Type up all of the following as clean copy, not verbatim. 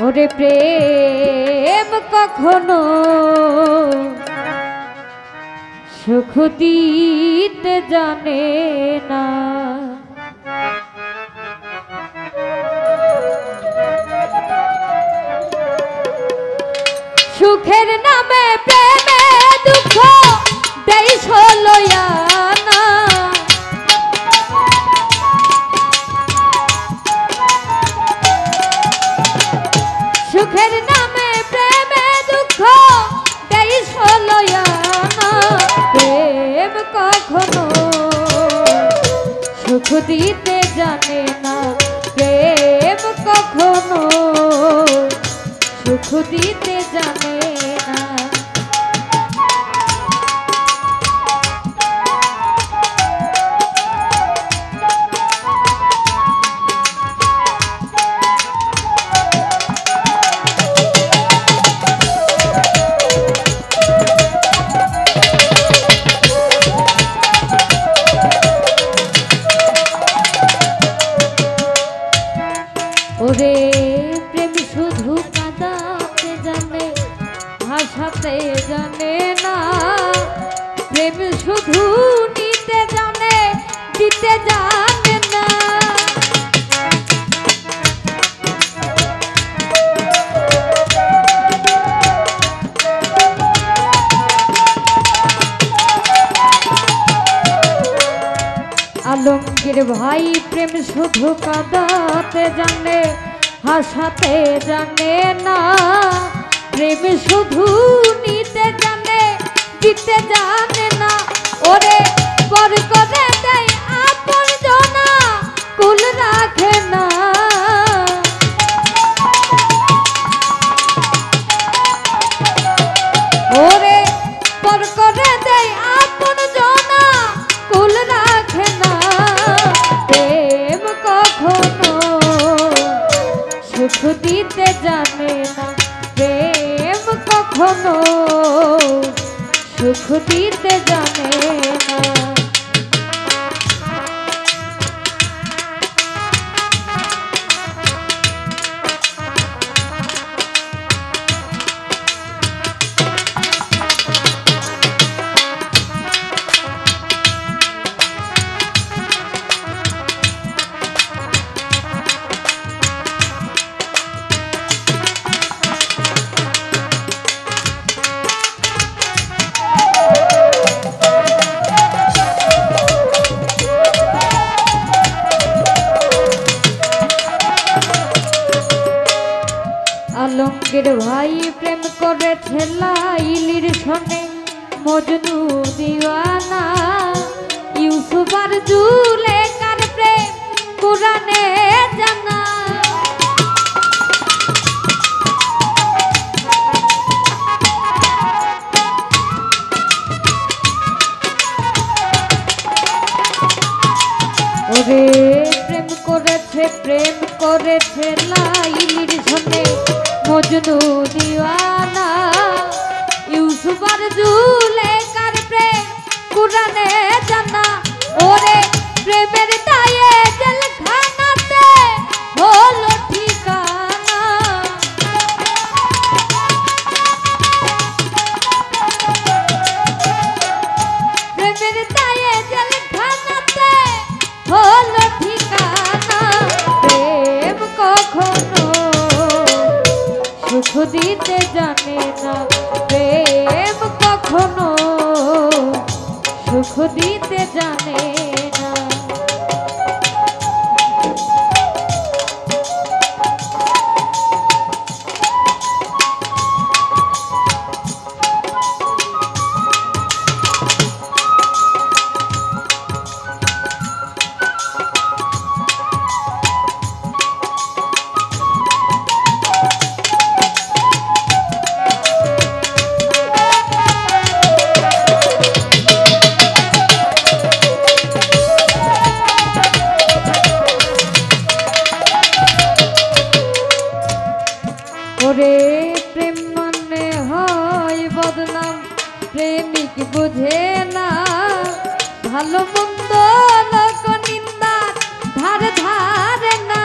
ওরে প্রেম কখনো সুখ দিতে জানে না, সুখের নামে প্রেমে দুঃখ দেয় ষোলয়ানা, সুখের নামে প্রেমে দুঃখ দেয় ষোলয়ানা। প্রেম কখনো সুখ দিতে জানে না, প্রেম কখনো সুখ দিতে জানে না। ওরে প্রেম শুধু কাঁদাতে জানে, ভাসাতে জানে না, প্রেম শুধু নিতে জানে, দিতে জানে না। আলমগীর ভাই প্রেম শুধু কাঁদাতে জানে, হাসাতে জানে না, প্রেম শুধু নিতে জানে, দিতে জানে না। ওরে পর করে দেয় আপন জনা, কুল রাখে না। ওরে পর করে দেয় আপন জনা, কুল রাখে না। প্রেম কখনো সুখ দিতে জানে না, প্রেম কখনো সুখ দিতে জানে না। আলমগীর ভাই প্রেম করেছে লাইলির সনে, মজনু দিওয়ানা। ইউসুফ আর জুলেখার প্রেম কুরআনে জানা। ওরে প্রেম করেছে লাইলির সনে, মজনু দিওয়ানা। ইউসুফ আর জুলেখার প্রেম কুরআনে জানা। ওরে প্রেমের দায়ে জেলখানাতে হলো ঠিকানা। প্রেমের দায়ে জেলখানাতে হলো ঠিকানা। প্রেম কখনো সুখ দিতে জানে না, প্রেম কখনো সুখ দিতে জানে না। ওরে প্রেম মানে হয় বদনাম, প্রেমিক বুঝে না ভালো মন্দ লোক নিন্দার ধারে ধারে না।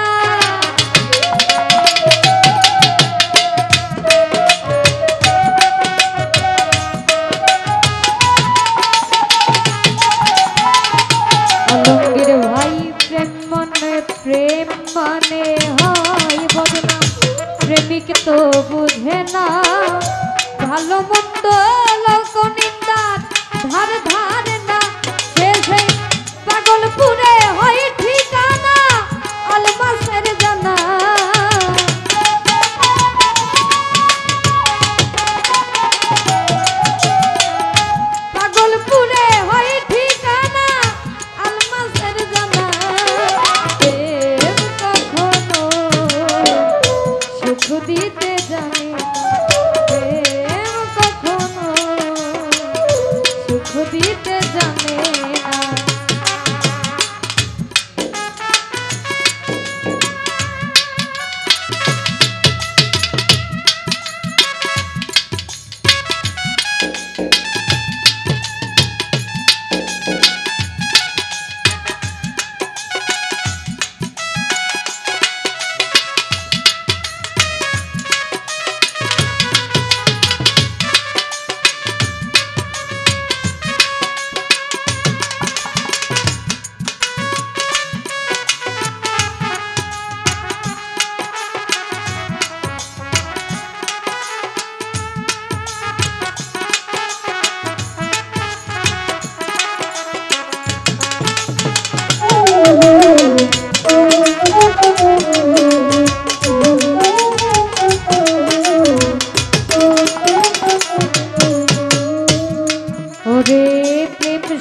মানে হয় বদনাম প্রেমিক তো বুঝে না ভালো মন্দ লোক নিন্দার ধার ধারে না সে সেই পাগলপুরে হয় ঠিকানা আলমাসের জানা পাগলপুরে হয় ঠিকানা আলমাসের জানা প্রেম কখনো সুখ দিতে জানে প্রেম কখনো সুখ দিতে জানে না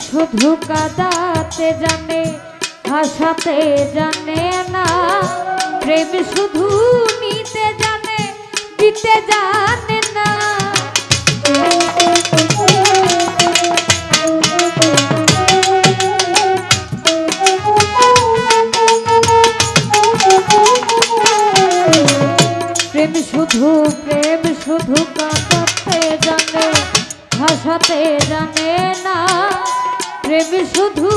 শুধু কাঁদাতে জানে হাসাতে জানে না প্রেম শুধু নিতে জানে দিতে জানে না প্রেম শুধু কাঁদাতে জানে হাসাতে জানে না প্রেম শুধু